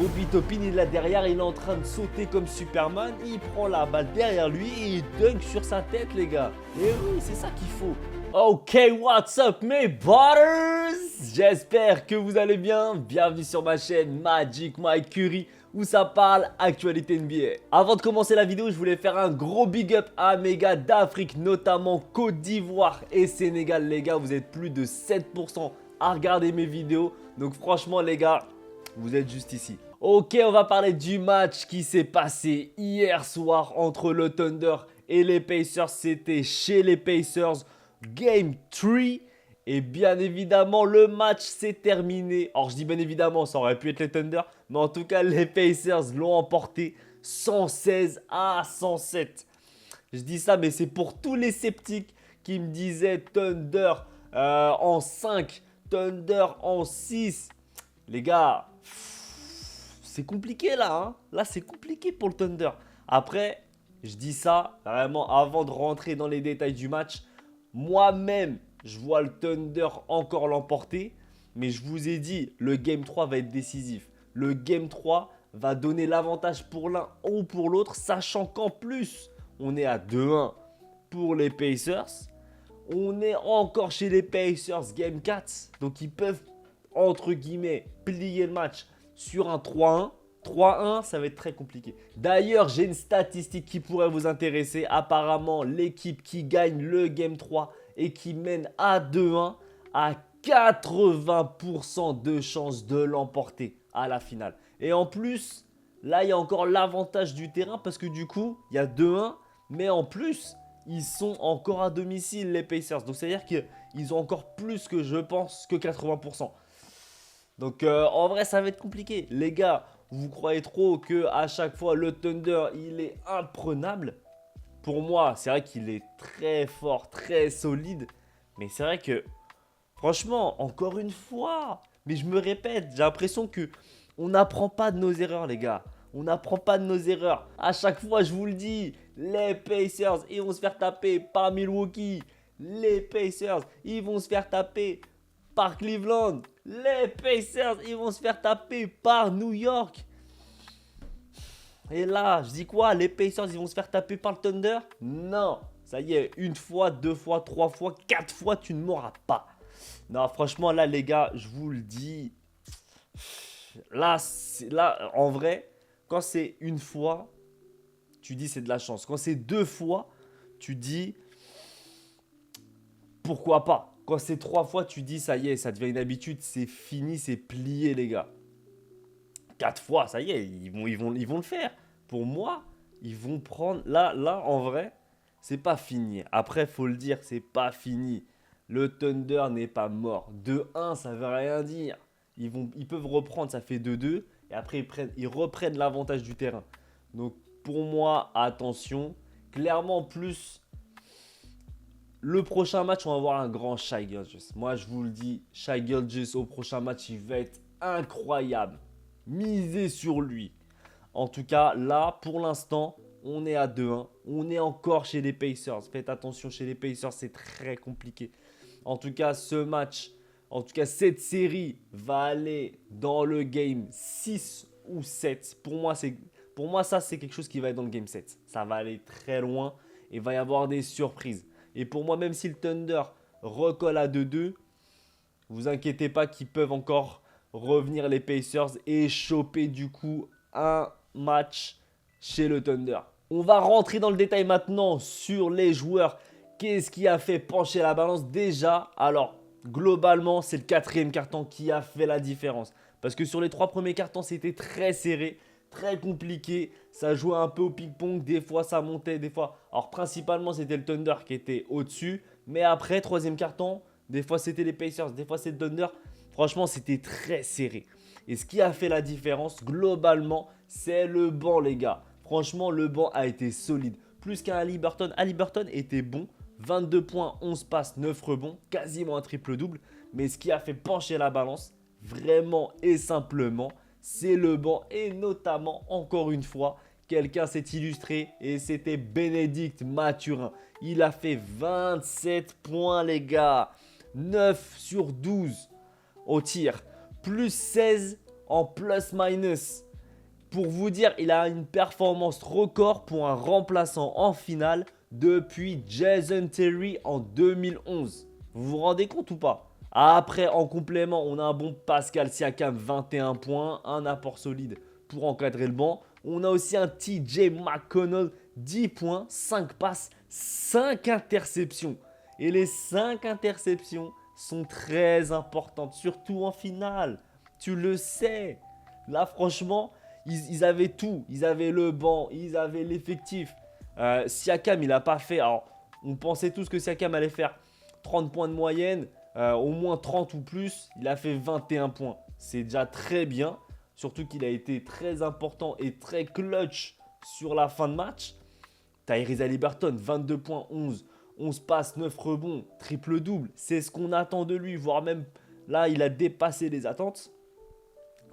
Obi Toppin, il est là derrière, il est en train de sauter comme Superman. Il prend la balle derrière lui et il dunk sur sa tête, les gars. Et oui, c'est ça qu'il faut. Ok, what's up mes butters? J'espère que vous allez bien. Bienvenue sur ma chaîne Magic Mike Curry où ça parle actualité NBA. Avant de commencer la vidéo, je voulais faire un gros big up à mes gars d'Afrique, notamment Côte d'Ivoire et Sénégal. Les gars, vous êtes plus de 7% à regarder mes vidéos. Donc franchement les gars, vous êtes juste ici. Ok, on va parler du match qui s'est passé hier soir entre le Thunder et les Pacers. C'était chez les Pacers, Game 3. Et bien évidemment, le match s'est terminé. Alors je dis bien évidemment, ça aurait pu être les Thunder. Mais en tout cas, les Pacers l'ont emporté 116 à 107. Je dis ça, mais c'est pour tous les sceptiques qui me disaient Thunder en 5, Thunder en 6. Les gars, c'est compliqué là. Hein, là, c'est compliqué pour le Thunder. Après, je dis ça vraiment avant de rentrer dans les détails du match. Moi-même, je vois le Thunder encore l'emporter. Mais je vous ai dit, le Game 3 va être décisif. Le Game 3 va donner l'avantage pour l'un ou pour l'autre. Sachant qu'en plus, on est à 2-1 pour les Pacers. On est encore chez les Pacers Game 4. Donc ils peuvent, entre guillemets, plier le match sur un 3-1. 3-1, ça va être très compliqué. D'ailleurs, j'ai une statistique qui pourrait vous intéresser. Apparemment, l'équipe qui gagne le Game 3 et qui mène à 2-1 a 80% de chances de l'emporter à la finale. Et en plus, là, il y a encore l'avantage du terrain parce que du coup, il y a 2-1. Mais en plus, ils sont encore à domicile, les Pacers. Donc, c'est-à-dire qu'ils ont encore plus que je pense que 80%. Donc, en vrai, ça va être compliqué. Les gars, vous croyez trop qu'à chaque fois, le Thunder, il est imprenable? Pour moi, c'est vrai qu'il est très fort, très solide. Mais c'est vrai que, franchement, encore une fois, mais je me répète, j'ai l'impression que on n'apprend pas de nos erreurs, les gars. On n'apprend pas de nos erreurs. À chaque fois, je vous le dis, les Pacers, ils vont se faire taper par Milwaukee. Les Pacers, ils vont se faire taper par Cleveland. Les Pacers, ils vont se faire taper par New York. Et là, je dis quoi? Les Pacers, ils vont se faire taper par le Thunder? Non. Ça y est, une fois, deux fois, trois fois, quatre fois, tu ne m'auras pas. Non, franchement, là, les gars, je vous le dis. Là, en vrai, quand c'est une fois, tu dis c'est de la chance. Quand c'est deux fois, tu dis pourquoi pas. Quand c'est trois fois, tu dis ça y est, ça devient une habitude, c'est fini, c'est plié, les gars. 4 fois, ça y est, ils vont le faire. Pour moi, ils vont prendre. Là, en vrai, c'est pas fini. Après, faut le dire, c'est pas fini. Le Thunder n'est pas mort. 2-1, ça veut rien dire. Ils peuvent reprendre, ça fait 2-2. Et après, ils reprennent l'avantage du terrain. Donc, pour moi, attention. Clairement, plus. Le prochain match, on va voir un grand Shai Gilgeous. Moi, je vous le dis, Shai Gilgeous au prochain match, il va être incroyable. Misez sur lui. En tout cas, là, pour l'instant, on est à 2-1. On est encore chez les Pacers. Faites attention, chez les Pacers, c'est très compliqué. En tout cas, ce match, en tout cas, cette série va aller dans le game 6 ou 7. Pour moi, ça, c'est quelque chose qui va être dans le game 7. Ça va aller très loin et il va y avoir des surprises. Et pour moi, même si le Thunder recolle à 2-2, vous inquiétez pas qu'ils peuvent encore revenir les Pacers et choper du coup un match chez le Thunder. On va rentrer dans le détail maintenant sur les joueurs. Qu'est-ce qui a fait pencher la balance déjà? Alors, globalement, c'est le quatrième carton qui a fait la différence. Parce que sur les 3 premiers cartons, c'était très serré, très compliqué. Ça jouait un peu au ping-pong. Des fois, ça montait, des fois. Alors, principalement, c'était le Thunder qui était au-dessus. Mais après, troisième carton, des fois, c'était les Pacers, des fois, c'est le Thunder. Franchement, c'était très serré. Et ce qui a fait la différence, globalement, c'est le banc, les gars. Franchement, le banc a été solide. Plus qu'un Haliburton. Haliburton était bon. 22 points, 11 passes, 9 rebonds. Quasiment un triple-double. Mais ce qui a fait pencher la balance, vraiment et simplement, c'est le banc. Et notamment, encore une fois, quelqu'un s'est illustré. Et c'était Bénédicte Mathurin. Il a fait 27 points, les gars. 9 sur 12 au tir. Plus 16 en plus-minus. Pour vous dire, il a une performance record pour un remplaçant en finale depuis Jason Terry en 2011. Vous vous rendez compte ou pas? Après, en complément, on a un bon Pascal Siakam, 21 points, un apport solide pour encadrer le banc. On a aussi un TJ McConnell, 10 points, 5 passes, 5 interceptions. Et les 5 interceptions sont très importantes, surtout en finale. Tu le sais. Là, franchement, ils avaient tout. Ils avaient le banc, ils avaient l'effectif. Siakam, il n'a pas fait. Alors, on pensait tous que Siakam allait faire 30 points de moyenne, au moins 30 ou plus. Il a fait 21 points. C'est déjà très bien. Surtout qu'il a été très important et très clutch sur la fin de match. Tyrese Haliburton, 22 points, 11 passes, 9 rebonds, triple-double. C'est ce qu'on attend de lui, voire même là, il a dépassé les attentes.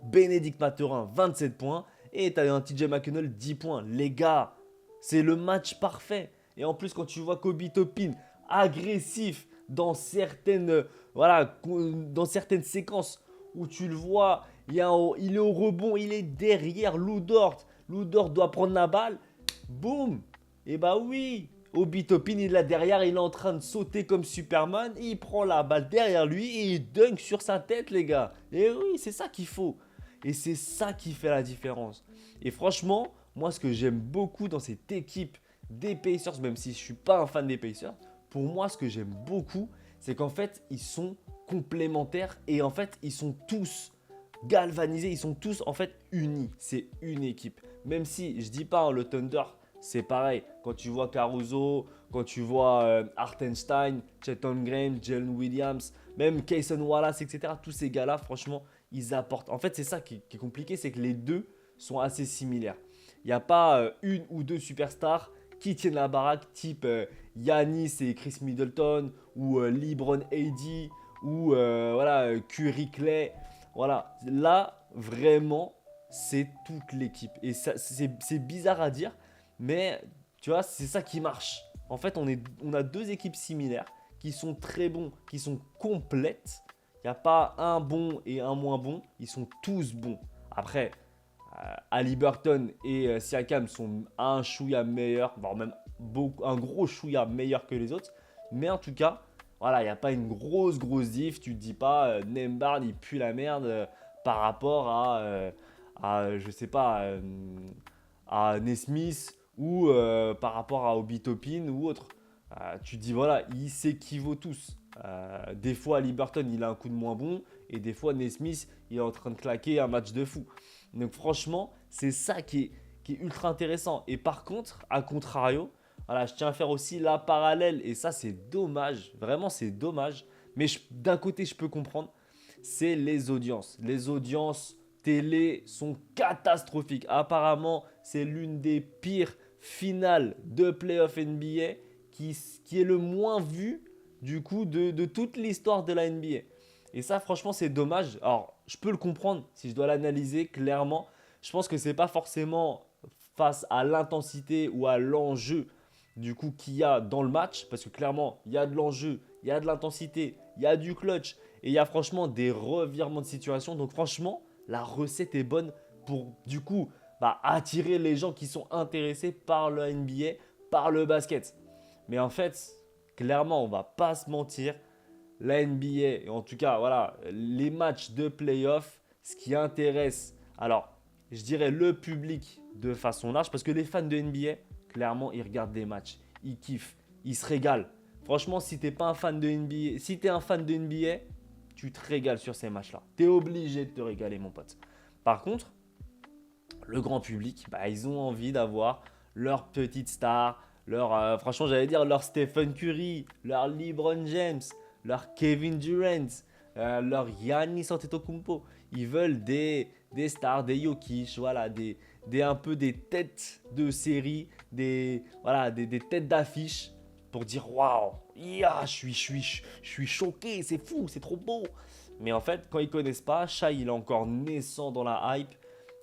Bénédicte Mathurin, 27 points. Et tu as un TJ McConnell, 10 points. Les gars, c'est le match parfait. Et en plus, quand tu vois Kobe Toppin agressif dans certaines, dans certaines séquences où tu le vois, il est au rebond, il est derrière Lou Dort. Lou Dort doit prendre la balle. Boum. Et bah oui, Obi Toppin, il est là derrière, il est en train de sauter comme Superman. Il prend la balle derrière lui et il dunk sur sa tête, les gars. Et oui, c'est ça qu'il faut. Et c'est ça qui fait la différence. Et franchement, moi, ce que j'aime beaucoup dans cette équipe des Pacers, même si je ne suis pas un fan des Pacers, pour moi, ce que j'aime beaucoup, c'est qu'en fait, ils sont complémentaires et en fait, ils sont tous galvanisés, ils sont tous en fait unis. C'est une équipe. Même si, je dis pas, hein, le Thunder, c'est pareil. Quand tu vois Caruso, quand tu vois Hartenstein, Chet Holmgren, Jalen Williams, même Cason Wallace, etc. Tous ces gars-là, franchement, ils apportent. En fait, c'est ça qui est compliqué, c'est que les deux sont assez similaires. Il n'y a pas une ou deux superstars qui tiennent la baraque, type Giannis et Chris Middleton, ou LeBron AD, ou Curry Clay. Voilà, là, vraiment, c'est toute l'équipe. Et c'est bizarre à dire, mais tu vois, c'est ça qui marche. En fait, on a deux équipes similaires qui sont très bons, qui sont complètes. Il n'y a pas un bon et un moins bon. Ils sont tous bons. Après, Haliburton et Siakam sont un chouïa meilleur, voire même un gros chouïa meilleur que les autres. Mais en tout cas, voilà, il n'y a pas une grosse diff. Tu te dis pas, Nembhard, il pue la merde par rapport je sais pas, à Nesmith ou par rapport à Obi Toppin ou autre. Tu te dis, voilà, ils s'équivaut tous. Des fois, Haliburton, il a un coup de moins bon. Et des fois, Nesmith, il est en train de claquer un match de fou. Donc franchement, c'est ça qui est ultra intéressant. Et par contre, à contrario, voilà, je tiens à faire aussi la parallèle. Et ça, c'est dommage. Vraiment, c'est dommage. Mais d'un côté, je peux comprendre. C'est les audiences. Les audiences télé sont catastrophiques. Apparemment, c'est l'une des pires finales de playoff NBA qui est le moins vue du coup de toute l'histoire de la NBA. Et ça, franchement, c'est dommage. Alors, je peux le comprendre si je dois l'analyser clairement. Je pense que ce n'est pas forcément face à l'intensité ou à l'enjeu du coup qu'il y a dans le match. Parce que clairement, il y a de l'enjeu, il y a de l'intensité, il y a du clutch. Et il y a franchement des revirements de situation. Donc franchement, la recette est bonne pour du coup attirer les gens qui sont intéressés par le NBA, par le basket. Mais en fait, clairement, on va pas se mentir. La NBA, et en tout cas, voilà, les matchs de playoff, ce qui intéresse, alors, je dirais le public de façon large, parce que les fans de NBA, clairement, ils regardent des matchs, ils kiffent, ils se régalent. Franchement, si tu n'es pas un fan de NBA, si tu es un fan de NBA, tu te régales sur ces matchs-là. Tu es obligé de te régaler, mon pote. Par contre, le grand public, ils ont envie d'avoir leur petite star, franchement, j'allais dire leur Stephen Curry, leur LeBron James, leur Kevin Durant, leur Giannis Antetokounmpo. Ils veulent des stars, des Jokic, voilà, un peu des têtes de série, des têtes d'affiche pour dire waouh, je suis choqué, c'est fou, c'est trop beau. Mais en fait, quand ils connaissent pas, Shai, il est encore naissant dans la hype.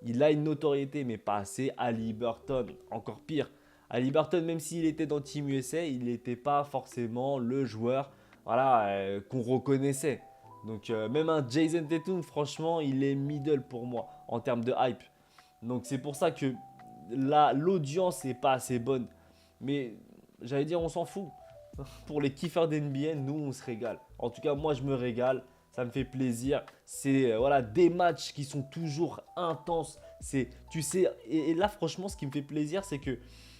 Il a une notoriété, mais pas assez. Haliburton, encore pire. Haliburton, même s'il était dans Team USA, il n'était pas forcément le joueur qu'on reconnaissait. Donc même un Jason Tatum, franchement, il est middle pour moi en termes de hype. Donc c'est pour ça que là, l'audience n'est pas assez bonne. Mais j'allais dire, on s'en fout. Pour les kiffeurs d'NBA, nous, on se régale. En tout cas, moi, je me régale. Ça me fait plaisir. C'est voilà, des matchs qui sont toujours intenses. Tu sais, et là, franchement, ce qui me fait plaisir, c'est que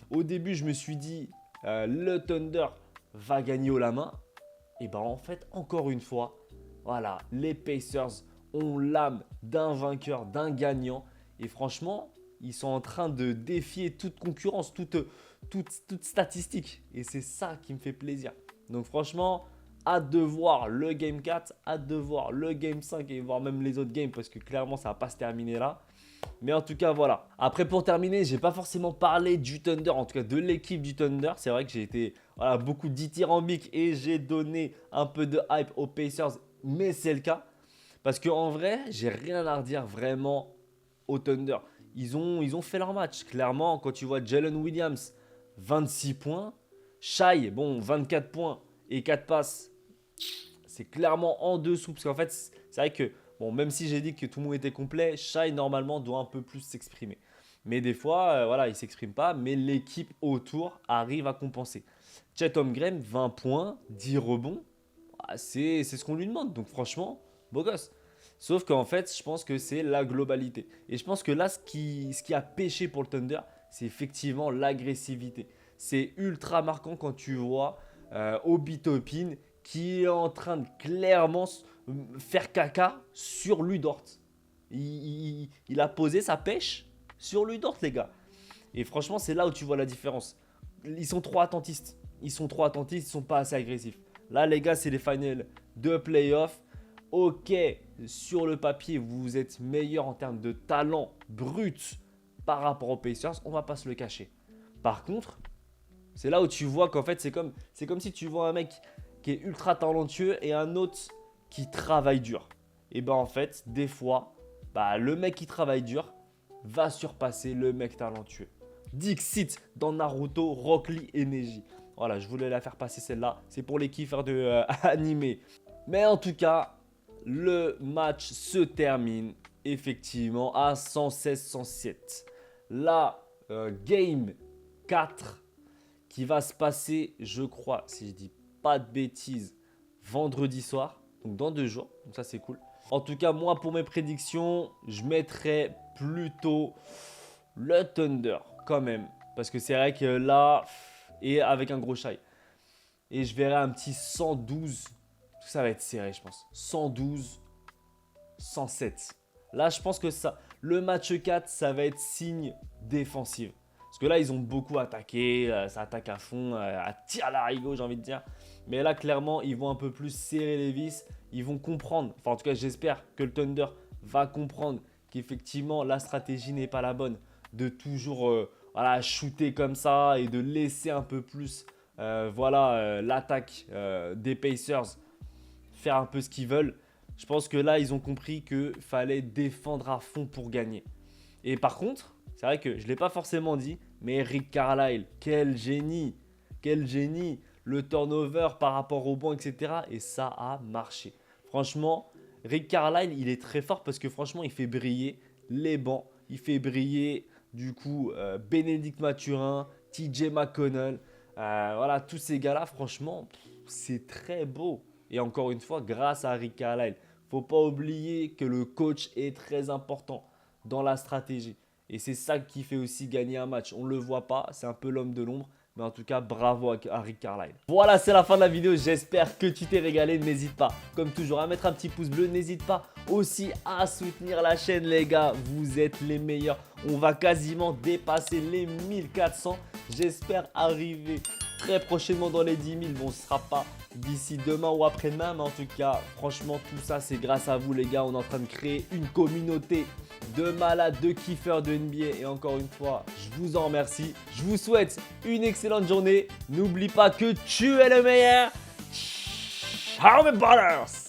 au début, je me suis dit, le Thunder va gagner haut la main. Et ben en fait, encore une fois, voilà, les Pacers ont l'âme d'un vainqueur, d'un gagnant. Et franchement, ils sont en train de défier toute concurrence, toute statistique. Et c'est ça qui me fait plaisir. Donc franchement, hâte de voir le Game 4, hâte de voir le Game 5 et voir même les autres games parce que clairement, ça ne va pas se terminer là. Mais en tout cas, voilà. Après, pour terminer, j'ai pas forcément parlé du Thunder, en tout cas de l'équipe du Thunder. C'est vrai que j'ai été beaucoup dithyrambique et j'ai donné un peu de hype aux Pacers, mais c'est le cas. Parce qu'en vrai, j'ai rien à redire vraiment au Thunder. Ils ont fait leur match. Clairement, quand tu vois Jalen Williams, 26 points. Shai, bon, 24 points et 4 passes. C'est clairement en dessous. Parce qu'en fait, c'est vrai que, bon, même si j'ai dit que tout le monde était complet, Shai, normalement, doit un peu plus s'exprimer. Mais des fois, voilà, il ne s'exprime pas. Mais l'équipe autour arrive à compenser. Chet Holmgren, 20 points, 10 rebonds. C'est ce qu'on lui demande. Donc franchement, beau gosse. Sauf qu'en fait, je pense que c'est la globalité. Et je pense que là, ce qui a pêché pour le Thunder, c'est effectivement l'agressivité. C'est ultra marquant quand tu vois Obi Toppin qui est en train de clairement faire caca sur Ludort. Il a posé sa pêche sur Ludort, les gars. Et franchement, c'est là où tu vois la différence. Ils sont trop attentistes. Ils sont pas assez agressifs. Là, les gars, c'est les finals de playoff. Ok, sur le papier, vous êtes meilleur en termes de talent brut par rapport aux Pacers. On va pas se le cacher. Par contre, c'est là où tu vois qu'en fait, c'est comme si tu vois un mec qui est ultra talentueux et un autre qui travaille dur. Et ben en fait, des fois, le mec qui travaille dur va surpasser le mec talentueux. Dixit dans Naruto, Rock Lee et Neji. Voilà, je voulais la faire passer celle-là. C'est pour les kiffeurs de animé. Mais en tout cas, le match se termine effectivement à 116-107. La game 4 qui va se passer, je crois, si je dis pas de bêtises, vendredi soir. Donc dans 2 jours. Donc ça, c'est cool. En tout cas, moi, pour mes prédictions, je mettrais plutôt le Thunder quand même. Parce que c'est vrai que là, et avec un gros Shai. Et je verrai un petit 112. Ça va être serré, je pense. 112, 107. Là, je pense que le match 4, ça va être signe défensif. Parce que là, ils ont beaucoup attaqué. Ça attaque à fond, à tir à l'arigot, j'ai envie de dire. Mais là, clairement, ils vont un peu plus serrer les vis. Ils vont comprendre. Enfin, en tout cas, j'espère que le Thunder va comprendre qu'effectivement, la stratégie n'est pas la bonne. De toujours shooter comme ça et de laisser un peu plus l'attaque des Pacers faire un peu ce qu'ils veulent. Je pense que là, ils ont compris qu'il fallait défendre à fond pour gagner. Et par contre, c'est vrai que je ne l'ai pas forcément dit, mais Rick Carlisle, quel génie. Quel génie. Le turnover par rapport au banc, etc. Et ça a marché. Franchement, Rick Carlisle, il est très fort parce que franchement, il fait briller les bancs. Il fait briller, du coup, Bénédicte Mathurin, TJ McConnell. Voilà, tous ces gars-là, franchement, c'est très beau. Et encore une fois, grâce à Rick Carlisle. Faut pas oublier que le coach est très important dans la stratégie. Et c'est ça qui fait aussi gagner un match. On ne le voit pas, c'est un peu l'homme de l'ombre. Mais en tout cas, bravo à Rick Carlisle. Voilà, c'est la fin de la vidéo. J'espère que tu t'es régalé. N'hésite pas, comme toujours, à mettre un petit pouce bleu. N'hésite pas aussi à soutenir la chaîne, les gars. Vous êtes les meilleurs. On va quasiment dépasser les 1400. J'espère arriver très prochainement dans les 10 000. Bon, ce ne sera pas d'ici demain ou après-demain. Mais en tout cas, franchement, tout ça, c'est grâce à vous, les gars. On est en train de créer une communauté de malades, de kiffeurs de NBA. Et encore une fois, je vous en remercie. Je vous souhaite une excellente journée. N'oublie pas que tu es le meilleur. Ciao mes brothers!